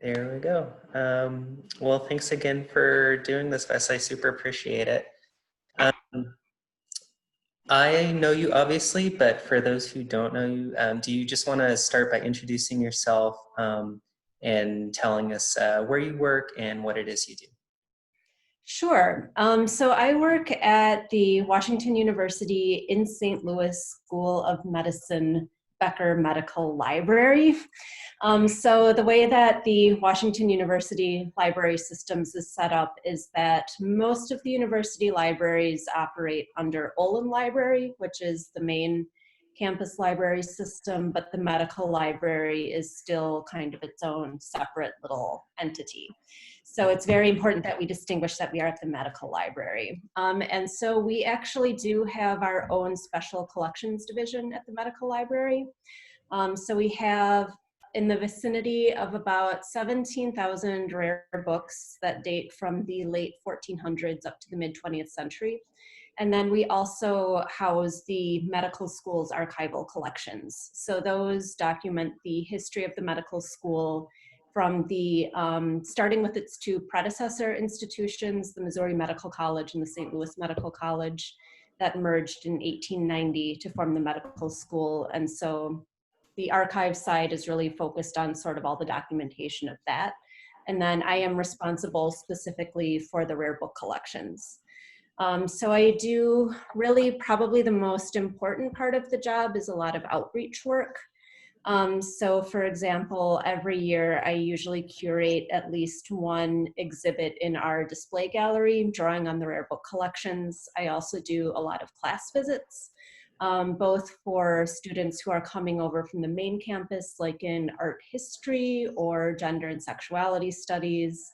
There we go. Well, thanks again for doing this, Vess. I super appreciate it. I know you obviously, but for those who don't know you, do you just want to start by introducing yourself and telling us where you work and what it is you do? Sure. So I work at the Washington University in St. Louis School of Medicine Becker Medical Library. So the way that the Washington University library systems is set up is that most of the university libraries operate under Olin Library, which is the main campus library system, but the medical library is still kind of its own separate little entity. So it's very important that we distinguish that we are at the medical library. And so we actually do have our own special collections division at the medical library. So we have in the vicinity of about 17,000 rare books that date from the late 1400s up to the mid 20th century. And then we also house the medical school's archival collections. So those document the history of the medical school from the, starting with its two predecessor institutions, the Missouri Medical College and the St. Louis Medical College, that merged in 1890 to form the medical school. And so the archive side is really focused on sort of all the documentation of that. And then I am responsible specifically for the rare book collections. So I do really probably the most important part of the job is a lot of outreach work. So for example, every year I usually curate at least one exhibit in our display gallery, drawing on the rare book collections. I also do a lot of class visits, both for students who are coming over from the main campus, like in art history or gender and sexuality studies,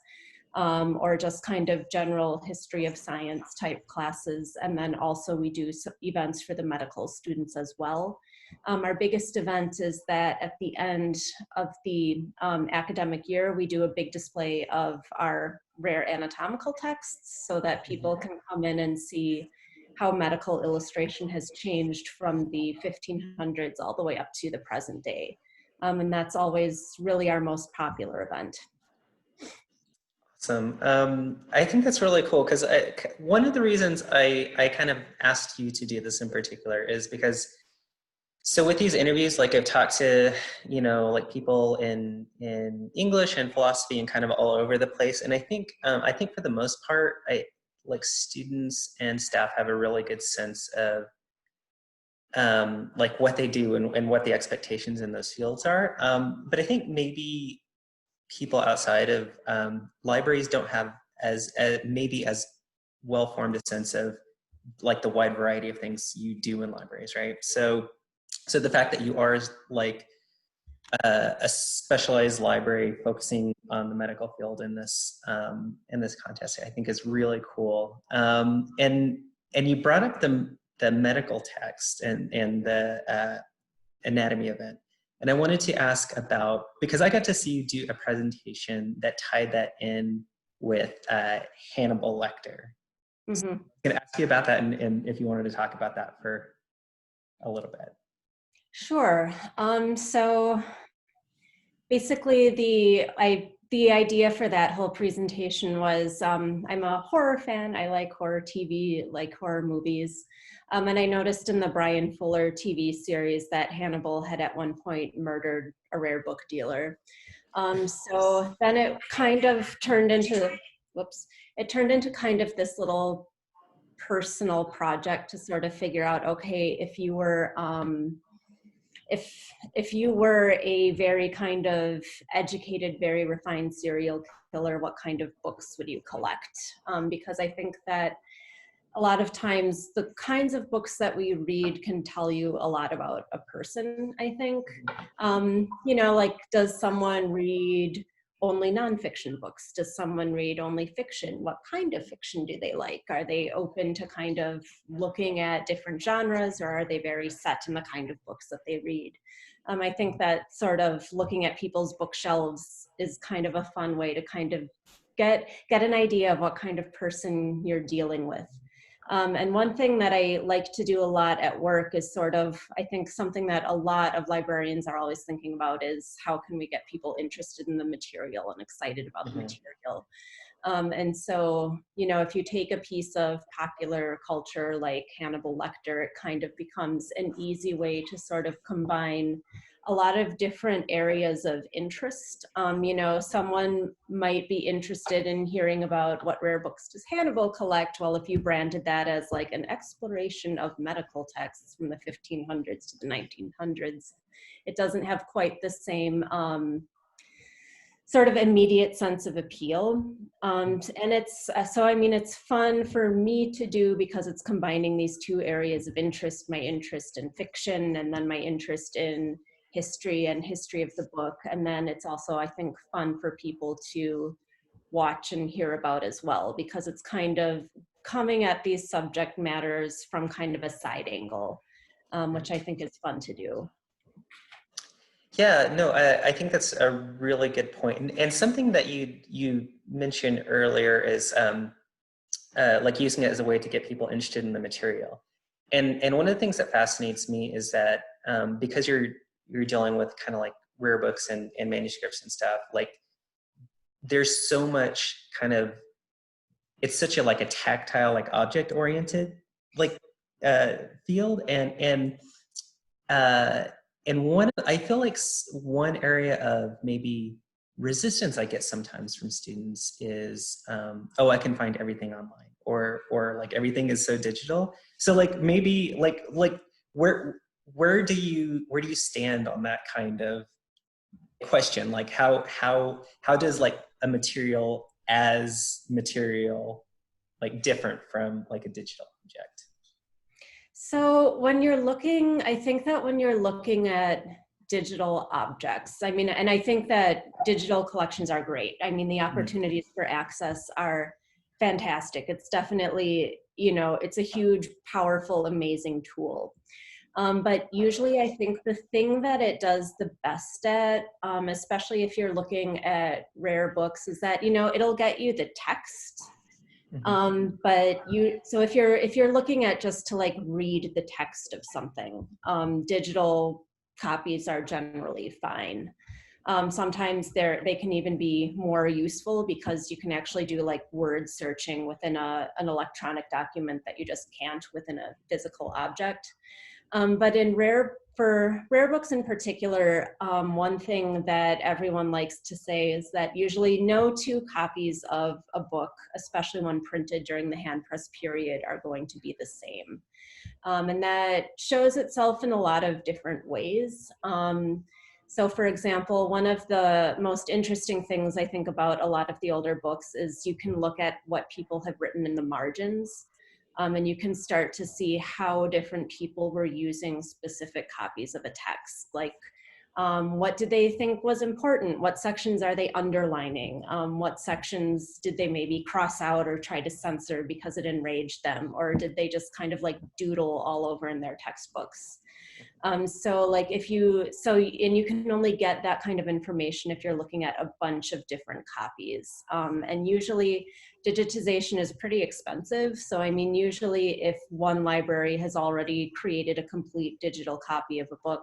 or just kind of general history of science type classes. And then also we do events for the medical students as well. Our biggest event is that at the end of the academic year, we do a big display of our rare anatomical texts so that people can come in and see how medical illustration has changed from the 1500s all the way up to the present day. And that's always really our most popular event. Awesome. I think that's really cool because one of the reasons I kind of asked you to do this in particular is because, so with these interviews, like I've talked to, like people in English and philosophy and kind of all over the place. And I think for the most part, like students and staff have a really good sense of like what they do and what the expectations in those fields are. But I think maybe people outside of libraries don't have as maybe as well-formed a sense of like the wide variety of things you do in libraries, right? So the fact that you are like a specialized library focusing on the medical field in this contest, I think is really cool. And you brought up the medical text and the anatomy event. And I wanted to ask about, because I got to see you do a presentation that tied that in with Hannibal Lecter. Mm-hmm. So I'm going to ask you about that and if you wanted to talk about that for a little bit. Sure. So basically the idea for that whole presentation was I'm a horror fan. I like horror TV, like horror movies. And I noticed in the Brian Fuller TV series that Hannibal had at one point murdered a rare book dealer. So then it kind of turned into, kind of this little personal project to sort of figure out, okay, if you were, if you were a very kind of educated, very refined serial killer, what kind of books would you collect? Because I think that a lot of times the kinds of books that we read can tell you a lot about a person, I think. Like, does someone read only nonfiction books? Does someone read only fiction? What kind of fiction do they like? Are they open to kind of looking at different genres, or are they very set in the kind of books that they read? I think that sort of looking at people's bookshelves is kind of a fun way to kind of get an idea of what kind of person you're dealing with. And one thing that I like to do a lot at work is sort of, I think something that a lot of librarians are always thinking about is how can we get people interested in the material and excited about the material. And so, you know, if you take a piece of popular culture like Hannibal Lecter, it kind of becomes an easy way to sort of combine a lot of different areas of interest. You know, someone might be interested in hearing about what rare books does Hannibal collect. Well, if you branded that as like an exploration of medical texts from the 1500s to the 1900s, it doesn't have quite the same sort of immediate sense of appeal. And it's, so I mean, it's fun for me to do because it's combining these two areas of interest, my interest in fiction and then my interest in history and history of the book. And then it's also, I think, fun for people to watch and hear about as well, because it's kind of coming at these subject matters from kind of a side angle, which I think is fun to do. Yeah, no, I think that's a really good point. And something that you mentioned earlier is like using it as a way to get people interested in the material. And one of the things that fascinates me is that because you're dealing with kind of like rare books and manuscripts and stuff, like there's so much kind of, it's such a like a tactile, like object oriented like field. And one, I feel like one area of maybe resistance I get sometimes from students is, oh, I can find everything online, or like everything is so digital. So like maybe like where do you stand on that kind of question? Like how does like a material as material like different from like a digital object? So when you're looking, I think that when you're looking at digital objects, I mean, and I think that digital collections are great. I mean, the opportunities for access are fantastic. It's definitely, you know, it's a huge, powerful, amazing tool. But usually I think the thing that it does the best at, especially if you're looking at rare books, is that, you know, it'll get you the text. But so if you're looking at just to like read the text of something, digital copies are generally fine. Sometimes they can even be more useful because you can actually do like word searching within an electronic document that you just can't within a physical object. But for rare books in particular, one thing that everyone likes to say is that usually no two copies of a book, especially one printed during the hand press period, are going to be the same. And that shows itself in a lot of different ways. So for example, one of the most interesting things I think about a lot of the older books is you can look at what people have written in the margins. And you can start to see how different people were using specific copies of a text. Like, what did they think was important? What sections are they underlining? What sections did they maybe cross out or try to censor because it enraged them? Or did they just kind of like doodle all over in their textbooks? So like and you can only get that kind of information if you're looking at a bunch of different copies. And usually digitization is pretty expensive. So I mean, usually if one library has already created a complete digital copy of a book,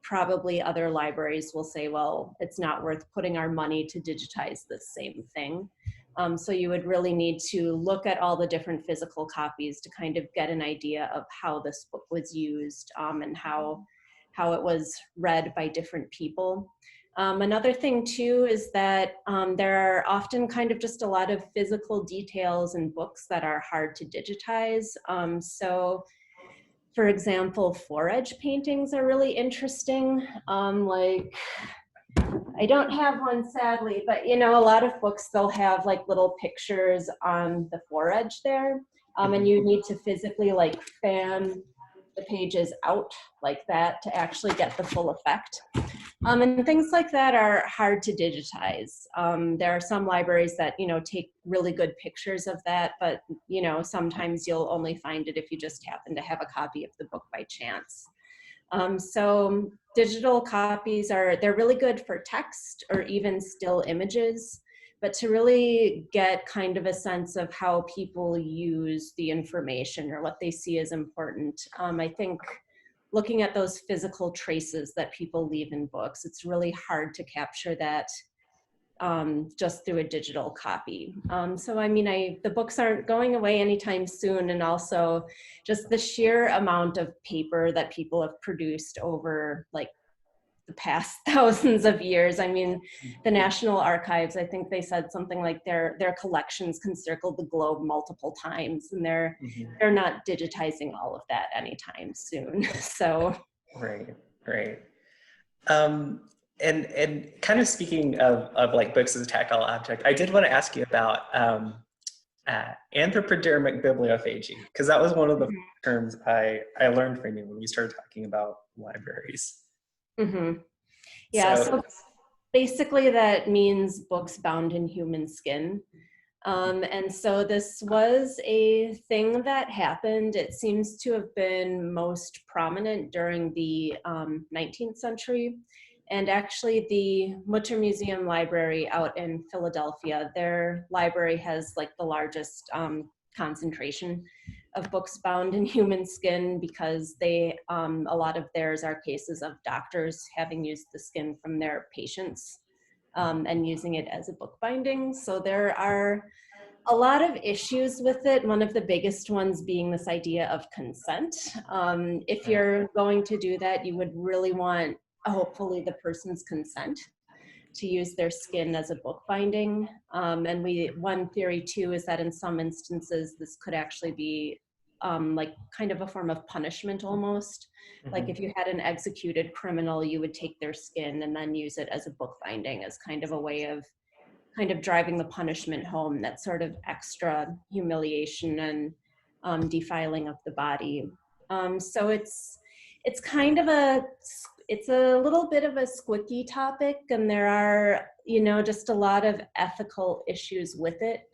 probably other libraries will say, well, it's not worth putting our money to digitize the same thing. So you would really need to look at all the different physical copies to kind of get an idea of how this book was used and how it was read by different people. Another thing too is that there are often kind of just a lot of physical details in books that are hard to digitize. So for example, foredge paintings are really interesting. Like, I don't have one sadly, but you know, a lot of books, they'll have like little pictures on the foredge there. And you need to physically like fan the pages out like that to actually get the full effect. And things like that are hard to digitize. There are some libraries that, you know, take really good pictures of that, but, you know, sometimes you'll only find it if you just happen to have a copy of the book by chance. So digital copies they're really good for text or even still images. but to really get kind of a sense of how people use the information or what they see as important. I think looking at those physical traces that people leave in books, it's really hard to capture that just through a digital copy. So I mean, the books aren't going away anytime soon, and also just the sheer amount of paper that people have produced over like the past thousands of years. I mean, the National Archives, I think they said something like their collections can circle the globe multiple times, and they're not digitizing all of that anytime soon. So right. And kind of speaking of like books as a tactile object, I did want to ask you about anthropogenic bibliophagy, because that was one of the terms I learned from you when we started talking about libraries. Yeah, so basically that means books bound in human skin. And so this was a thing that happened. It seems to have been most prominent during the 19th century. And actually the Mutter Museum Library out in Philadelphia, their library has like the largest concentration of books bound in human skin, because they, a lot of theirs are cases of doctors having used the skin from their patients and using it as a book binding. So there are a lot of issues with it. One of the biggest ones being this idea of consent. If you're going to do that, you would really want, hopefully, the person's consent to use their skin as a book binding. And one theory too is that in some instances, this could actually be like kind of a form of punishment almost. Like if you had an executed criminal, you would take their skin and then use it as a book binding as kind of a way of kind of driving the punishment home, that sort of extra humiliation and defiling of the body. So it's kind of it's a little bit of a squicky topic, and there are, just a lot of ethical issues with it.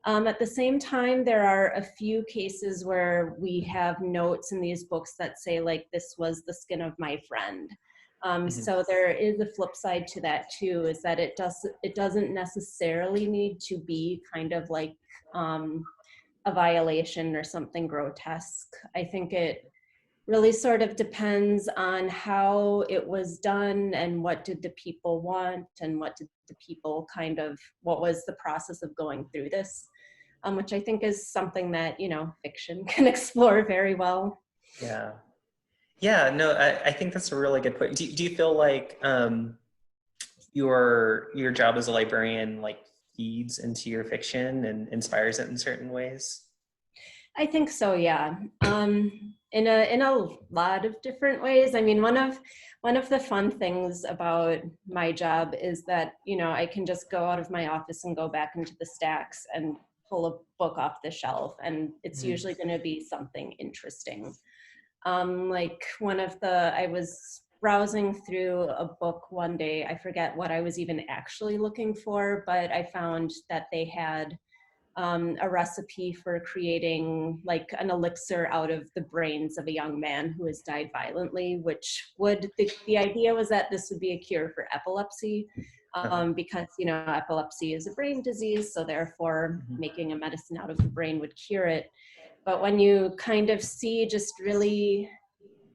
At the same time, there are a few cases where we have notes in these books that say, like, this was the skin of my friend. So there is a flip side to that too, is that it doesn't necessarily need to be kind of like a violation or something grotesque. I think it really sort of depends on how it was done and what did the people want and what did the people what was the process of going through this, which I think is something that, fiction can explore very well. Yeah, no, I think that's a really good point. Do you feel like your job as a librarian like feeds into your fiction and inspires it in certain ways? I think so, yeah. In a lot of different ways. I mean, one of the fun things about my job is that, I can just go out of my office and go back into the stacks and pull a book off the shelf, and it's usually going to be something interesting. Like I was browsing through a book one day, I forget what I was even actually looking for, but I found that they had a recipe for creating like an elixir out of the brains of a young man who has died violently, the idea was that this would be a cure for epilepsy, because, epilepsy is a brain disease, so therefore making a medicine out of the brain would cure it. But when you kind of see just really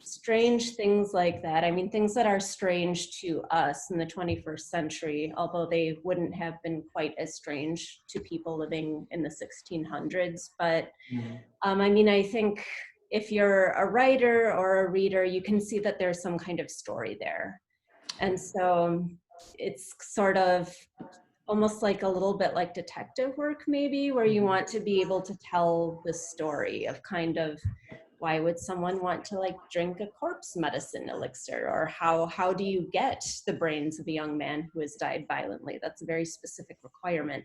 strange things like that, I mean, things that are strange to us in the 21st century, although they wouldn't have been quite as strange to people living in the 1600s. But I mean, I think if you're a writer or a reader, you can see that there's some kind of story there. And so it's sort of almost like a little bit like detective work, maybe, where you want to be able to tell the story of kind of, why would someone want to like drink a corpse medicine elixir, or how do you get the brains of a young man who has died violently? That's a very specific requirement.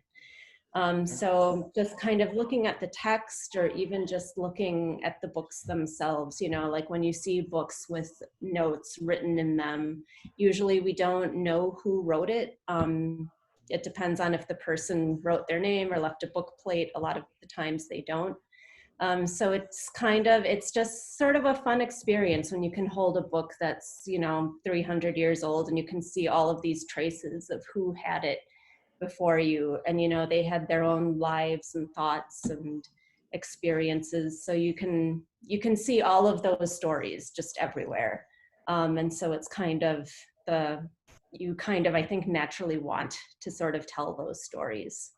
So just kind of looking at the text, or even just looking at the books themselves, like when you see books with notes written in them, usually we don't know who wrote it. It depends on if the person wrote their name or left a book plate. A lot of the times they don't. So it's just sort of a fun experience when you can hold a book that's, 300 years old, and you can see all of these traces of who had it before you, and they had their own lives and thoughts and experiences, so you can see all of those stories just everywhere. And so it's kind of I think naturally want to sort of tell those stories.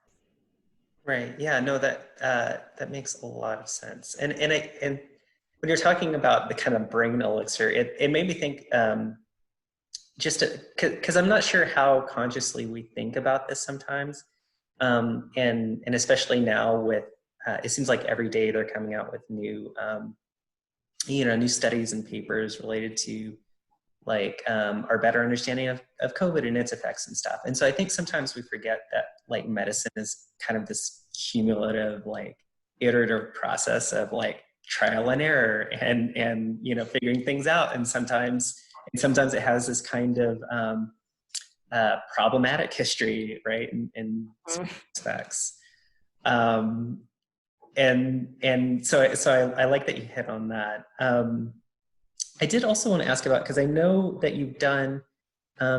Right. Yeah. No, that makes a lot of sense. And when you're talking about the kind of brain elixir, it made me think, just because I'm not sure how consciously we think about this sometimes, and especially now with it seems like every day they're coming out with new new studies and papers related to like our better understanding of COVID and its effects and stuff. And so I think sometimes we forget that like medicine is kind of this cumulative, like iterative process of like trial and error and figuring things out. And sometimes it has this kind of problematic history, right? In some aspects. And so I like that you hit on that. I did also want to ask about, because I know that you've done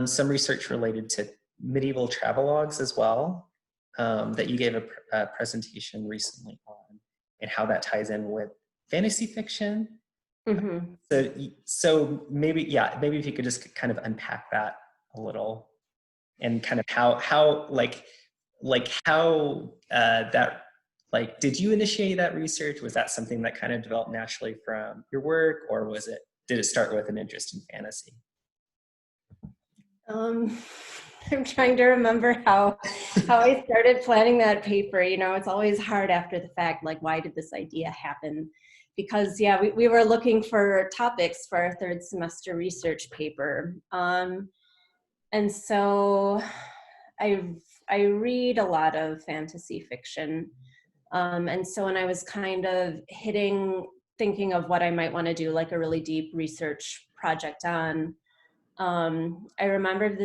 some research related to medieval travelogues as well, that you gave a presentation recently on, and how that ties in with fantasy fiction. Mm-hmm. So maybe if you could just kind of unpack that a little, and kind of how that, like, did you initiate that research? Was that something that kind of developed naturally from your work, or did it start with an interest in fantasy? I'm trying to remember how I started planning that paper. It's always hard after the fact, like, why did this idea happen? Because we were looking for topics for our third semester research paper. And so I read a lot of fantasy fiction. And so when I was kind of thinking of what I might want to do, like a really deep research project on, I remembered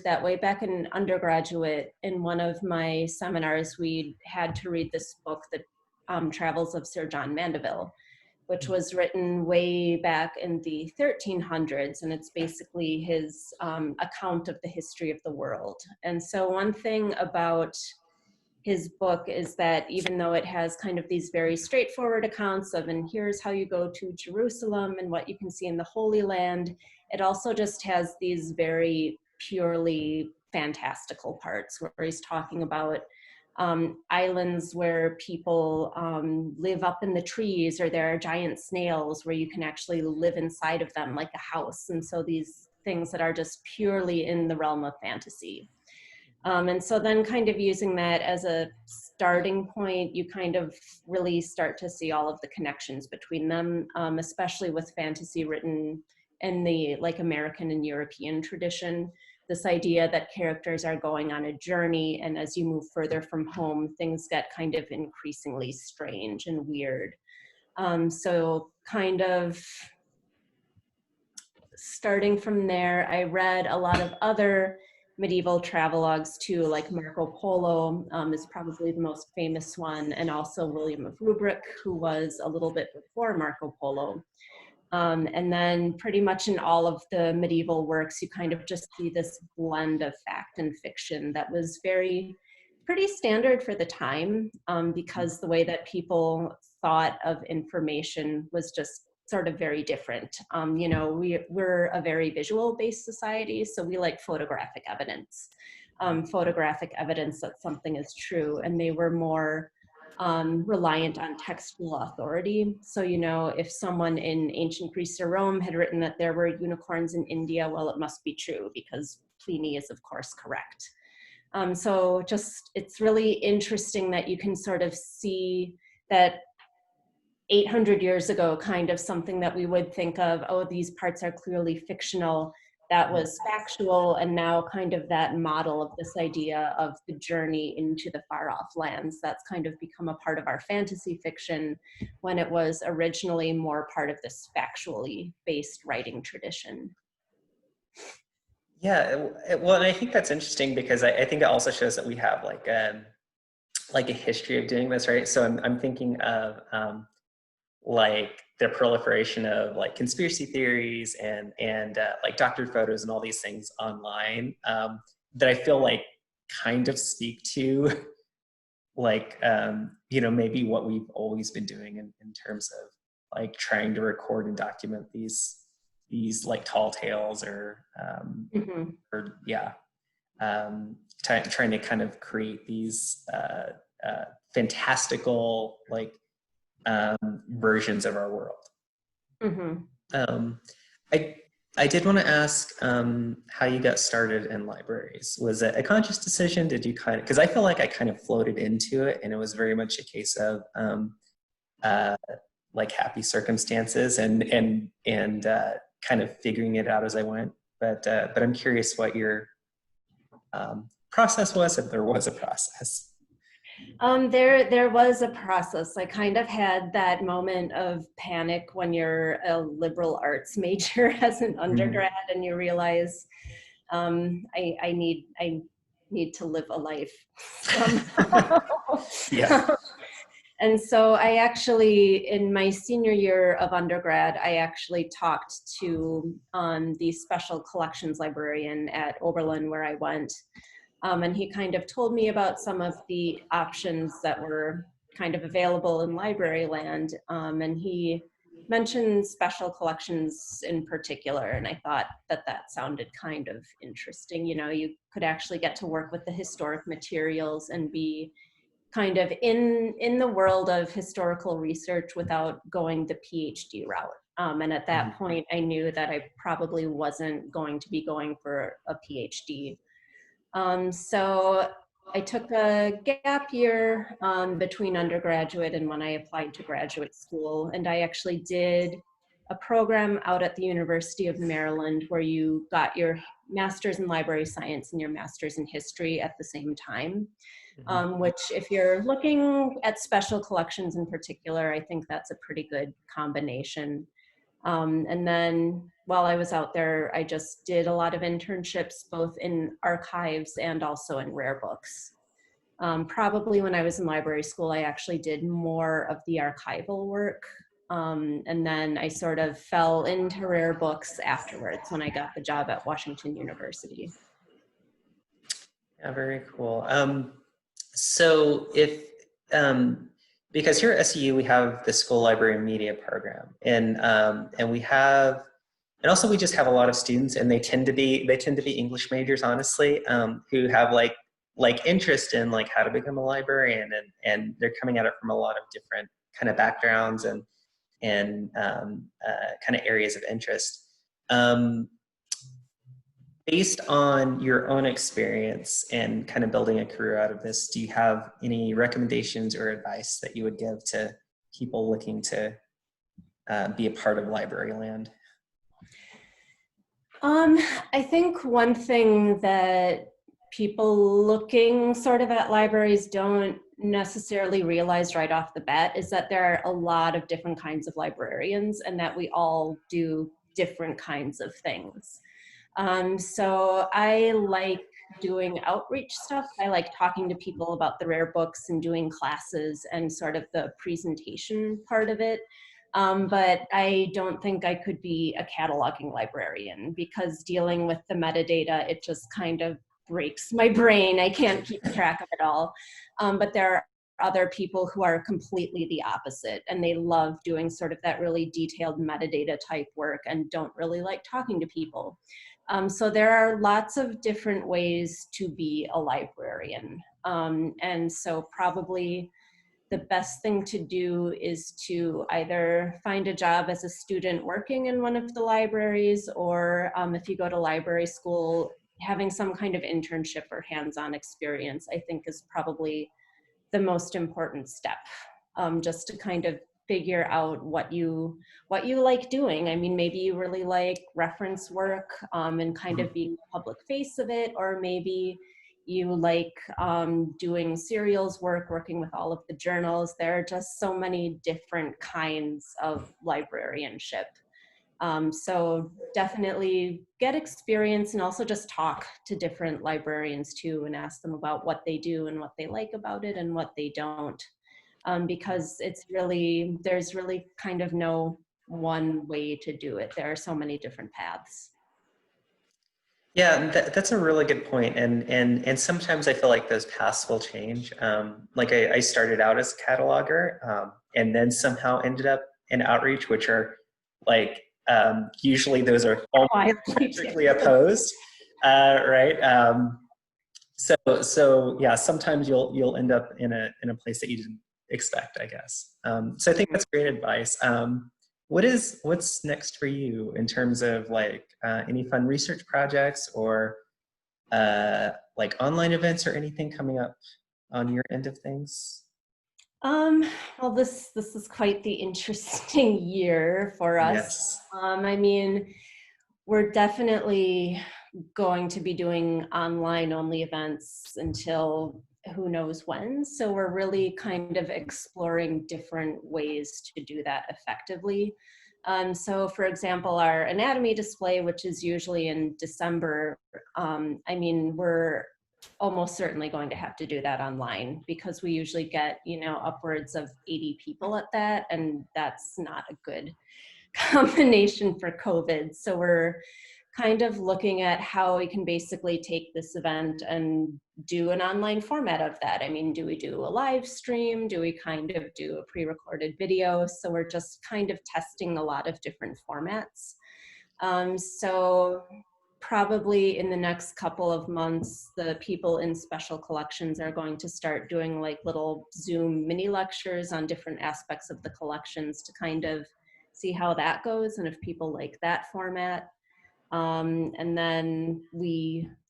that way back in undergraduate, in one of my seminars, we had to read this book, The Travels of Sir John Mandeville, which was written way back in the 1300s, and it's basically his account of the history of the world. And so one thing about his book is that even though it has kind of these very straightforward accounts of, and here's how you go to Jerusalem and what you can see in the Holy Land, it also just has these very purely fantastical parts where he's talking about islands where people live up in the trees, or there are giant snails where you can actually live inside of them like a house. And so these things that are just purely in the realm of fantasy. And so then kind of using that as a starting point, you kind of really start to see all of the connections between them, especially with fantasy written in the like American and European tradition. This idea that characters are going on a journey, and as you move further from home, things get kind of increasingly strange and weird. So kind of starting from there, I read a lot of other medieval travelogues too, like Marco Polo is probably the most famous one, and also William of Rubric, who was a little bit before Marco Polo. And then pretty much in all of the medieval works, you kind of just see this blend of fact and fiction that was pretty standard for the time, because the way that people thought of information was just sort of very different. We're a very visual-based society, so we like photographic evidence that something is true, and they were more reliant on textual authority. So, if someone in ancient Greece or Rome had written that there were unicorns in India, well, it must be true because Pliny is, of course, correct. So it's really interesting that you can sort of see that 800 years ago, kind of something that we would think of, oh, these parts are clearly fictional, that was factual, and now kind of that model of this idea of the journey into the far off lands, that's kind of become a part of our fantasy fiction when it was originally more part of this factually based writing tradition. Yeah, well, and I think that's interesting because I think it also shows that we have like a history of doing this, right? So I'm thinking of like the proliferation of like conspiracy theories and like doctored photos and all these things online, that I feel like kind of speak to like, maybe what we've always been doing in terms of like trying to record and document these like tall tales or yeah, trying to kind of create these fantastical like versions of our world. Um, I I did want to ask how you got started in libraries. Was it a conscious decision? Did you kind of, because I feel like I kind of floated into it, and it was very much a case of uh, like happy circumstances and kind of figuring it out as I went. But I'm curious what your process was, if there was a process. There was a process. I kind of had that moment of panic when you're a liberal arts major as an undergrad, and you realize I need to live a life somehow. Yeah. And so I actually, in my senior year of undergrad, I actually talked to the special collections librarian at Oberlin where I went. And he kind of told me about some of the options that were kind of available in library land. And he mentioned special collections in particular. And I thought that that sounded kind of interesting. You know, you could actually get to work with the historic materials and be kind of in the world of historical research without going the PhD route. And at that point, I knew that I probably wasn't going to be going for a PhD. So I took a gap year between undergraduate and when I applied to graduate school. And I actually did a program out at the University of Maryland where you got your master's in library science and your master's in history at the same time. Which if you're looking at special collections in particular, I think that's a pretty good combination. And then while I was out there, I just did a lot of internships, both in archives and also in rare books. Probably when I was in library school, I actually did more of the archival work. And then I sort of fell into rare books afterwards when I got the job at Washington University. Yeah, very cool. So if, because here at SEU, we have the school library and media program, and we have, and also we just have a lot of students, and they tend to be English majors, honestly, who have like interest in like how to become a librarian, and they're coming at it from a lot of different kind of backgrounds and kind of areas of interest. Based on your own experience and kind of building a career out of this, do you have any recommendations or advice that you would give to people looking to be a part of library land? I think one thing that people looking sort of at libraries don't necessarily realize right off the bat is that there are a lot of different kinds of librarians and that we all do different kinds of things. So I like doing outreach stuff. I like talking to people about the rare books and doing classes and sort of the presentation part of it. But I don't think I could be a cataloging librarian because dealing with the metadata, it just kind of breaks my brain. I can't keep track of it all. But there are other people who are completely the opposite, and they love doing sort of that really detailed metadata type work and don't really like talking to people. So there are lots of different ways to be a librarian. And so probably the best thing to do is to either find a job as a student working in one of the libraries, or if you go to library school, having some kind of internship or hands-on experience, I think is probably the most important step, just to kind of figure out what you like doing. I mean, maybe you really like reference work and kind of being the public face of it, or maybe you like doing serials work, working with all of the journals. There are just so many different kinds of librarianship. So definitely get experience and also just talk to different librarians too and ask them about what they do and what they like about it and what they don't. Because there's really kind of no one way to do it. There are so many different paths. Yeah, that's a really good point. And sometimes I feel like those paths will change. Like I started out as a cataloger, and then somehow ended up in outreach, which are like usually those are almost Wildly diametrically different. opposed, right? So yeah, sometimes you'll end up in a place that you didn't expect, I guess. So I think that's great advice. What's next for you in terms of like any fun research projects or like online events or anything coming up on your end of things? Um, well, this is quite the interesting year for us. Yes. I mean, we're definitely going to be doing online only events until who knows when. So we're really kind of exploring different ways to do that effectively. So for example, our anatomy display, which is usually in December, I mean, we're almost certainly going to have to do that online because we usually get, upwards of 80 people at that, and that's not a good combination for COVID. So we're kind of looking at how we can basically take this event and do an online format of that. I mean, do we do a live stream? Do we kind of do a pre-recorded video? So we're just kind of testing a lot of different formats. So probably in the next couple of months, the people in special collections are going to start doing like little Zoom mini lectures on different aspects of the collections to kind of see how that goes and if people like that format. And then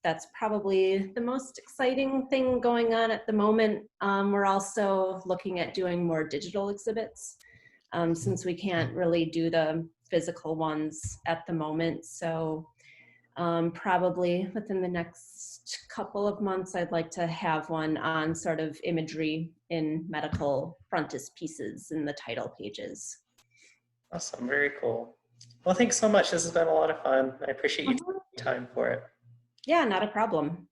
that's probably the most exciting thing going on at the moment. We're also looking at doing more digital exhibits since we can't really do the physical ones at the moment. So probably within the next couple of months, I'd like to have one on sort of imagery in medical frontispieces in the title pages. Awesome. Very cool. Well, thanks so much. This has been a lot of fun. I appreciate you taking time for it. Yeah, not a problem.